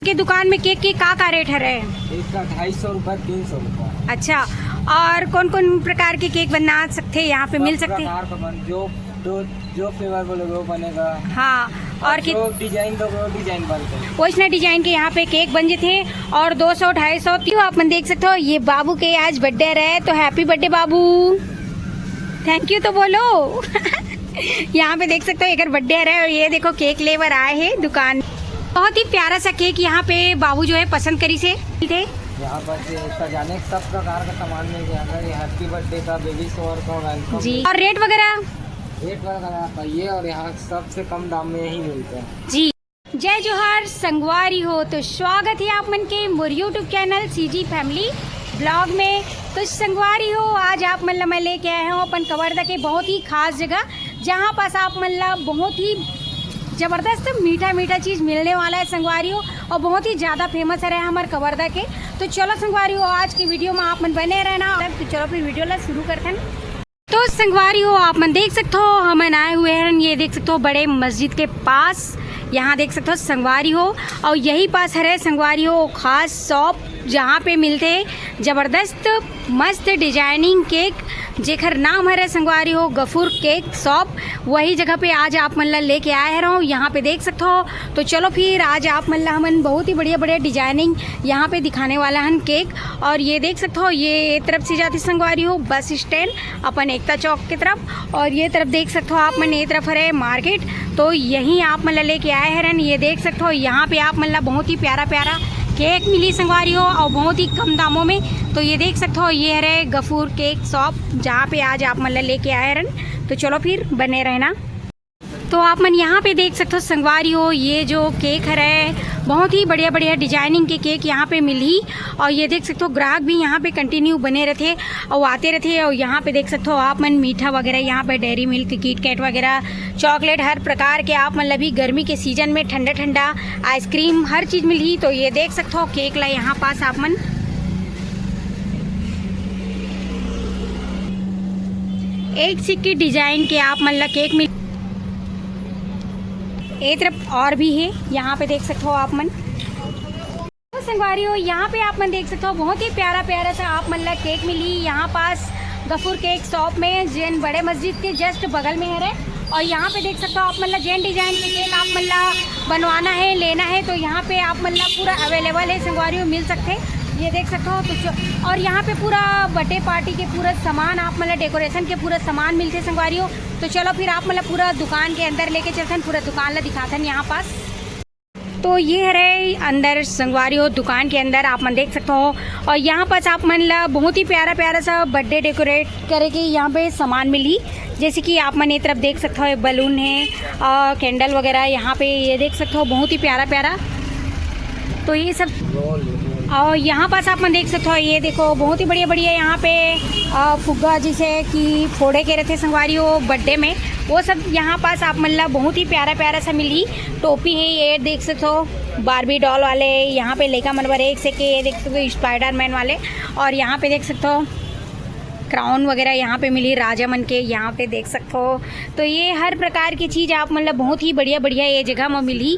की दुकान में केक की का रेट है रहे? एक का 250 रुपये 300 रुपये। अच्छा, और कौन कौन प्रकार के केक बना सकते हैं यहाँ पे मिल सकते हैं? जो फ्लेवर बोलोगे वो बनेगा। हाँ, और जो डिजाइन दोगे वो डिजाइन बनते हैं। वैष्णव डिजाइन के यहाँ पे केक बन जाते हैं और 200 250 आप मन देख सकते हो। ये बाबू के आज बर्थडे रहे तो happy birthday Babu, thank you तो बोलो। यहाँ पे देख सकते हो एक बर्थडे रहे और ये देखो केक लेवर आए हैं दुकान। बहुत ही प्यारा सा केक यहाँ पे बाबू जो है पसंद करी से थे। यहाँ पर सजाने के सब प्रकार का सामान मिल जाएगा। ये हैप्पी बर्थडे का, बेबी शॉवर का, वेलकम जी। और रेट वगैरह ये और यहाँ सबसे कम दाम में ही मिलते हैं जी। जय जोहार संगवारी हो, तो स्वागत है आप मन के मोर YouTube channel CG family blog में। तो संगवारी हो, आज आप मन मैं लेके आए हूँ अपन कवर्धा के बहुत ही खास जगह, जहाँ पास आप मन बहुत ही ज़बरदस्त मीठा मीठा चीज़ मिलने वाला है संगवारी हो, और बहुत ही ज़्यादा फेमस है हमारे कवर्धा के। तो चलो संगवारी हो, आज की वीडियो में आप मन बने रहना। तो चलो फिर वीडियो ला शुरू करते हैं। तो संगवारी हो, आप मन देख सकते हो हम आए हुए हैं, ये देख सकते हो बड़े मस्जिद के पास। यहाँ देख सकते हो संगवारी हो, और यही पास है संगवारी हो खास शॉप जहाँ पे मिलते ज़बरदस्त मस्त डिजाइनिंग केक, जेकर नाम है संगवारी हो गफूर केक शॉप। वही जगह पे आज आप मन लेके आए रहो, यहाँ पे देख सकते हो। तो चलो फिर आज आप मन हमन बहुत ही बढ़िया बढ़िया डिजाइनिंग यहाँ पे दिखाने वाला है केक। और ये देख सकते हो, ये तरफ से जाती संगवारी हो बस स्टैंड अपन एकता चौक की तरफ, और ये तरफ देख सकते हो आप मन ये तरफ है मार्केट। तो यहीं आप मन लेके आए हैं, ये देख सकते हो यहाँ पे आप मन बहुत ही प्यारा प्यारा केक मिली संगवारी हो और बहुत ही कम दामों में। तो ये देख सकते हो ये है गफूर केक शॉप, जहाँ पे आज आप मन लेके आए हैं। तो चलो फिर बने रहना। तो आप मन यहाँ पे देख सकते हो संगवारी हो, ये जो केक है बहुत ही बढ़िया बढ़िया डिजाइनिंग के केक यहाँ पे मिली। और ये देख सकते हो ग्राहक भी यहाँ पे कंटिन्यू बने रहते और आते रहते। और यहाँ पे देख सकते हो आप मन मीठा वगैरह, यहाँ पे डेयरी मिल्क, किट कैट वगैरह, चॉकलेट, हर प्रकार के आप मतलब भी गर्मी के सीजन में ठंडा ठंडा आइसक्रीम हर चीज़ मिली। तो ये देख सकते हो केक ला यहाँ पास आप मन एक सिक्की डिजाइन के आप मतलब केक मिल। एक तरफ और भी है, यहाँ पे देख सकते हो आप मन। तो संगवारी हो, यहाँ पे आप मन देख सकते हो बहुत ही प्यारा प्यारा सा आप मन केक मिली यहाँ पास गफूर केक शॉप में, जैन बड़े मस्जिद के जस्ट बगल में है। और यहाँ पे देख सकते हो आप मतलब जैन डिजाइन के केक आप मतलब बनवाना है, लेना है तो यहाँ पे आप मतलब पूरा अवेलेबल है संगवारी हो, मिल सकते हैं। ये देख सकते हो तो। और यहाँ पे पूरा बर्थडे पार्टी के पूरा सामान आप मतलब डेकोरेशन के पूरा सामान मिलते संगवारी हो। तो चलो फिर आप मतलब पूरा दुकान के अंदर लेके चलते हैं, पूरा दुकान ला दिखाते हैं यहाँ पास। तो ये है अंदर संगवारी हो, दुकान के अंदर आप मन देख सकते हो। और यहाँ पास आप मन ला बहुत ही प्यारा प्यारा सा बर्थडे डेकोरेट करे के यहाँ पे सामान मिली, जैसे कि आप मन ये तरफ देख सकते हो बलून है और कैंडल वगैरह यहाँ पे ये देख सकते हो बहुत ही प्यारा प्यारा। तो ये सब, और यहाँ पास आप मन देख सकते हो ये देखो बहुत ही बढ़िया बढ़िया यहाँ पे फुग्गा जिसे कि फोड़े के रहते संगवारी हो बर्थडे में, वो सब यहाँ पास आप मन बहुत ही प्यारा प्यारा सा मिली। टोपी है ये देख सकते हो, बारबी डॉल वाले यहाँ पे लेका मनवर एक से के ये देख सकते हो, स्पाइडरमैन वाले। और यहाँ पे देख सकते हो क्राउन वगैरह यहाँ पे मिली राजा मन के, यहाँ पे देख सकते हो। तो ये हर प्रकार की चीज़ आप मतलब बहुत ही बढ़िया बढ़िया ये जगह में मिली।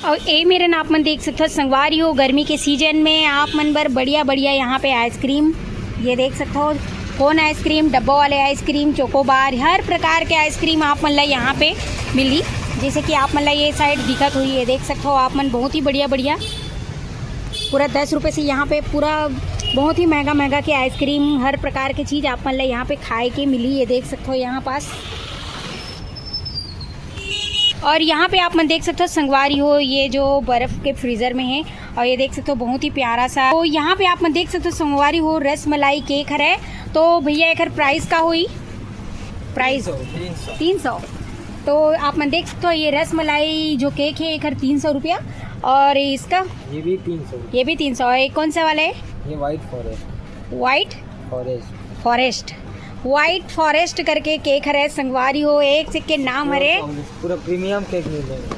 और ये मेरे ना आप मन देख सकते हो संगवारी हो, गर्मी के सीजन में आप मन बर बढ़िया बढ़िया यहाँ पे आइसक्रीम ये देख सकते हो, कोन आइसक्रीम, डब्बा वाले आइसक्रीम, चोकोबार, हर प्रकार के आइसक्रीम आप मन यहाँ पे मिली। जैसे कि आप मन ये साइड दिखत हुई ये देख सकते हो आप मन बहुत ही बढ़िया बढ़िया पूरा 10 रुपये से यहाँ पे पूरा बहुत ही महंगा महंगा के आइसक्रीम, हर प्रकार की चीज़ आप मन यहाँ पे खाए के मिली। ये देख सकते हो यहाँ पास। और यहाँ पे आप मन देख सकते हो संगवारी हो ये जो बर्फ़ के फ्रीज़र में है, और ये देख सकते हो बहुत ही प्यारा सा। तो यहाँ पे आप मन देख सकते हो संगवारी हो रस मलाई केक है। तो भैया एक प्राइस का हुई, प्राइस 300। तो आप मन देख सकते हो ये रस मलाई जो केक है एक 300 रुपया, और इसका ये भी 300। ये भी 300। ये कौन सा वाला है? ये वाइट फॉरेस्ट व्हाइट फॉरेस्ट करके केक है संगवारी हो, एक से के नाम है पूरा प्रीमियम केक मिलेगा।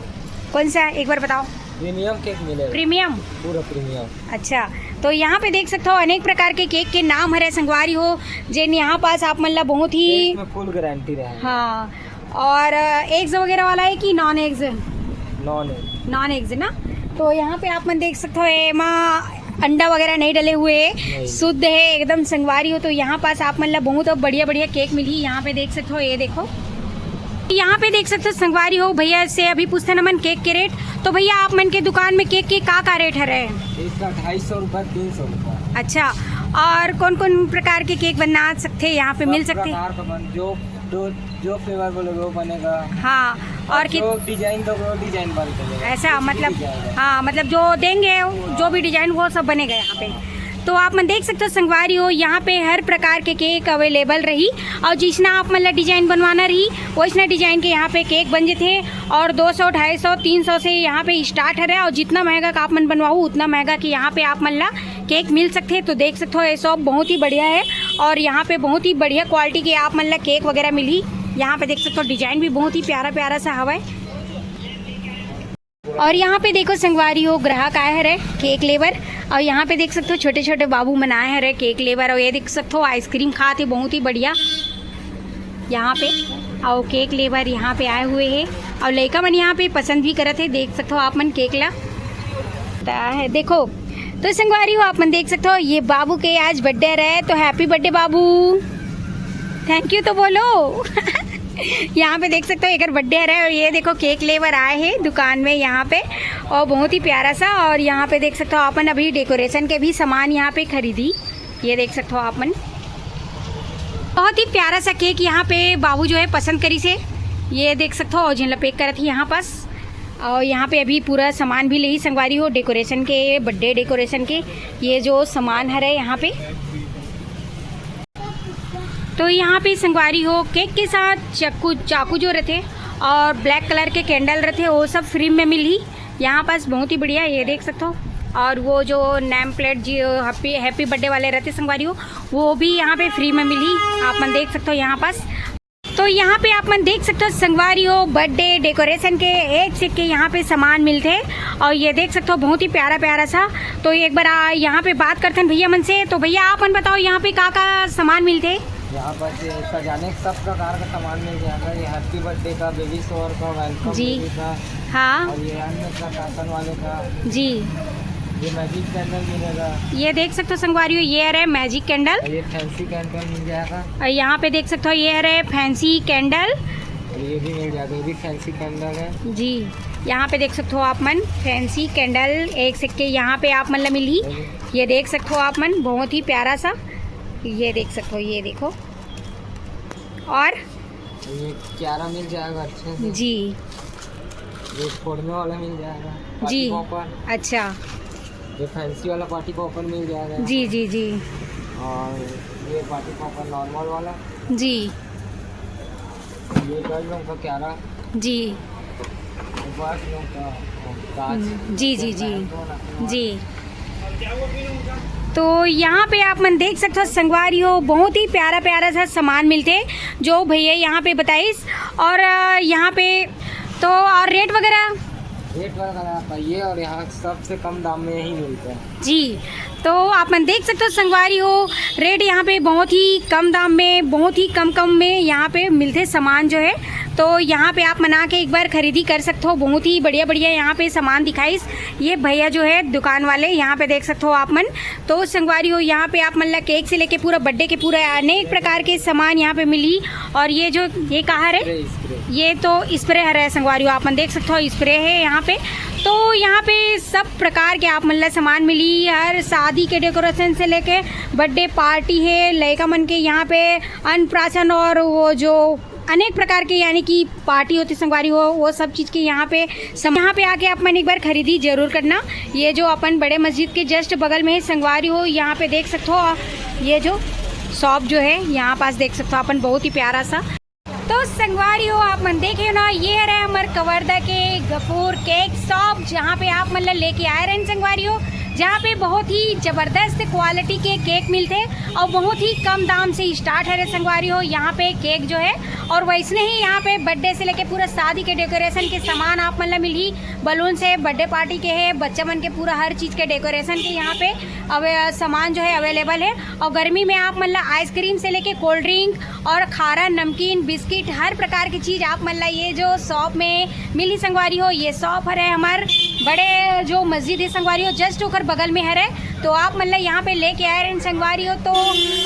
कौन सा एक बार बताओ? प्रीमियम केक मिलेगा, प्रीमियम, पूरा प्रीमियम। अच्छा, तो यहाँ पे देख सकते हो अनेक प्रकार के केक के नाम है संगवारी हो, जिन यहाँ पास आप मतलब बहुत ही फुल गारंटी रहे। हाँ, और एग्स वगैरह वाला है कि नॉन एग्स? नॉन एग्स ना। तो यहाँ पे आप मन देख सकते हो एमा अंडा वगैरह नहीं डले हुए है, शुद्ध है एकदम संगवारी हो। तो यहाँ पास आप मतलब बहुत बढ़िया बढ़िया केक मिली। यहाँ पे देख सकते हो, ये देखो यहाँ पे देख सकते हो संगवारी हो। भैया से अभी पूछते ना मन केक के रेट। तो भैया आप मन के दुकान में केक के का रेट है रहे? इसका 250 रुपये 300 रुपये। अच्छा, और कौन कौन प्रकार के केक बना सकते हैं यहाँ पे मिल सकते हैं? जो फ्लेवर बोलोगे वो बनेगा। हाँ, और जो डिजाइन दोगे वो डिजाइन बन जाएगा। ऐसा मतलब हाँ, मतलब जो देंगे जो भी डिजाइन वो सब बनेगा यहाँ पे। तो आप मन देख सकते हो संगवारी हो, यहाँ पे हर प्रकार के केक अवेलेबल रही और जिसना आप मतलब डिजाइन बनवाना रही वैसना डिजाइन के यहाँ पे केक बन जाते हैं। और 200, 250, 300 से यहाँ पे स्टार्ट है और जितना महंगा का आप मन बनवाओ उतना महंगा कि यहाँ पे आप मतलब केक मिल सकते हैं। तो देख सकते हो ये शॉप बहुत ही बढ़िया है और यहाँ पे बहुत ही बढ़िया क्वालिटी के आप मतलब केक वगैरह मिली। यहाँ पे देख सकते हो डिजाइन भी बहुत ही प्यारा प्यारा सा हवा है। और यहाँ पे देखो संगवारी हो ग्राहक आए हरे केक लेवर और यहाँ पे देख सकते हो छोटे छोटे बाबू मनाए हरे केक लेवर। और ये देख सकते हो आइसक्रीम खाते बहुत ही बढ़िया यहाँ पे। और केक लेवर यहाँ पे आए हुए हैं और लड़का मन यहाँ पे पसंद भी करते हैं। देख सकते हो आप मन केक ला है देखो। तो संगवारी हो आप मन देख सकते हो ये बाबू के आज बर्थडे रहे, तो happy birthday Babu, thank you तो बोलो। यहाँ पे देख सकते हो एक बर्थडे है और ये देखो केक लेवर आए हैं दुकान में यहाँ पे और बहुत ही प्यारा सा। और यहाँ पे देख सकते हो अपन अभी डेकोरेशन के भी सामान यहाँ पे खरीदी। ये देख सकते हो आपन बहुत ही प्यारा सा केक यहाँ पे बाबू जो है पसंद करी से। ये देख सकते हो जिन पैक करा थी यहाँ पास। और यहाँ पे अभी पूरा सामान भी ले संगवारी हो डेकोरेशन के, बर्थडे डेकोरेशन के ये जो सामान है यहाँ पे। तो यहाँ पे संगवारी हो केक के साथ चाकू जो रहते और ब्लैक कलर के कैंडल रहते वो सब फ्री में मिली यहाँ पास। बहुत ही बढ़िया ये देख सकते हो। और वो जो नेम प्लेट जो हैप्पी बर्थडे वाले रहते संगवारी हो वो भी यहाँ पे फ्री में मिली। आप मन देख सकते हो यहाँ पास। तो यहाँ पे आप मन देख सकते हो संगवारी हो बर्थडे डेकोरेशन के एक से के यहाँ पे सामान मिलते हैं। और ये देख सकते हो बहुत ही प्यारा प्यारा सा। तो एक बार यहाँ पे बात करते हैं भैया मन से। तो भैया आप मन बताओ यहाँ पे का सामान मिलते हैं? यहाँ पर सजाने के सब प्रकार का सामान मिल जाएगा। ये हैप्पी बर्थडे का, बेबी शॉवर का, वेलकम जी का, हाँ, और ये अन्य प्रकाशन वाले का जी, ये मैजिक कैंडल मिलेगा। ये देख सकते हो संगवारी हो ये है मैजिक कैंडल। ये फैंसी कैंडल मिल जाएगा। और यहाँ पे देख सकते हो ये है फैंसी कैंडल। ये भी मिल जाएगा, ये भी फैंसी कैंडल है जी। यहाँ पे देख सकते हो आप मन फैंसी कैंडल एक सिक्के यहाँ पे आप मतलब मिली। ये देख सकते हो आप मन बहुत ही प्यारा सा। ये देख सकते हो, ये देखो। और ये क्यारा मिल जाएगा अच्छे से जी। ये फोड़ने वाला मिल जाएगा जी, पॉपर। अच्छा, ये फैंसी वाला पार्टी पॉपर मिल जाएगा। जी जी जी। और ये पार्टी पॉपर नॉर्मल वाला जी। ये 10 लोगों का क्यारा जी। 5 लोगों का कांच। जी जी जी जी। तो यहाँ पे आप मन देख सकते हो संगवारी हो बहुत ही प्यारा प्यारा सा सामान मिलते जो भैया यहाँ पे बताइस। और यहाँ पे तो और रेट वगैरह पाइए और यहाँ सबसे कम दाम में यही मिलता है जी। तो आप मन देख सकते हो संगवारी हो रेट यहाँ पे बहुत ही कम दाम में, बहुत ही कम में यहाँ पे मिलते सामान जो है। तो यहाँ पे आप मना के एक बार खरीदी कर सकते हो। बहुत ही बढ़िया बढ़िया यहाँ पे सामान दिखाइस ये भैया जो है दुकान वाले। यहाँ पे देख सकते हो आप मन। तो संगवारी हो यहाँ पे आप मतलब केक से लेके पूरा बर्थडे के पूरा अनेक प्रकार के सामान यहाँ पे मिली। और ये जो ये कहाँ है, ये तो स्प्रे है संगवारी हो आप मन देख सकते हो स्प्रे है यहाँ पे। तो यहाँ पे सब प्रकार के आप मतलब सामान मिली। हर शादी के डेकोरेशन से लेके बर्थडे पार्टी है लड़का मन के यहाँ पे अन्नप्राशन और वो जो अनेक प्रकार के यानी कि पार्टी होती संगवारी हो वो सब चीज़ के यहाँ पे आके आप मन एक बार खरीदी जरूर करना। ये जो अपन बड़े मस्जिद के जस्ट बगल में संगवारी हो यहाँ पे देख सकते हो ये जो शॉप जो है यहाँ पास देख सकते हो अपन बहुत ही प्यारा सा। तो संगवारी हो आप मन देखे ना ये रहे हमारे कवर्धा के गफूर केक शॉप जहाँ पे आप मतलब लेके आए रहे संगवारी हो, जहाँ पे बहुत ही ज़बरदस्त क्वालिटी के केक मिलते और बहुत ही कम दाम से स्टार्ट है संगवारी हो यहाँ पे केक जो है। और वैसे ही यहाँ पे बर्थडे से लेके पूरा शादी के डेकोरेशन के सामान आप मतलब मिली। बलून से बर्थडे पार्टी के है, बच्चा मन के पूरा हर चीज़ के डेकोरेशन के यहाँ पे अब सामान जो है अवेलेबल है। और गर्मी में आप मतलब आइसक्रीम से लेके कोल्ड ड्रिंक और खारा नमकीन बिस्किट हर प्रकार की चीज़ आप मतलब ये जो शॉप में मिली संगवारी हो। ये शॉप है हमारे बड़े जो मस्जिद है संगवारी हो जस्ट ओकर बगल में है तो आप मतलब यहाँ पे लेके आए रहे संगवारी हो। तो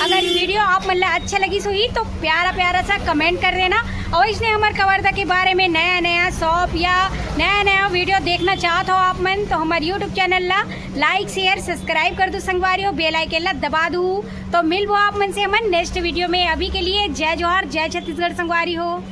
अगर वीडियो आप मतलब अच्छा लगी सो ही तो प्यारा प्यारा सा कमेंट कर देना। और इसने हमारे कवर्धा के बारे में नया नया शॉप या नया नया वीडियो देखना चाहते हो आप मन तो हमारे यूट्यूब चैनल ला लाइक शेयर सब्सक्राइब कर दो संगवारी हो, बेल आइकन ला दबा दूँ। तो मिल वो आप मन से हमारे नेक्स्ट वीडियो में। अभी के लिए जय जोहार, जय छत्तीसगढ़ संगवारी हो।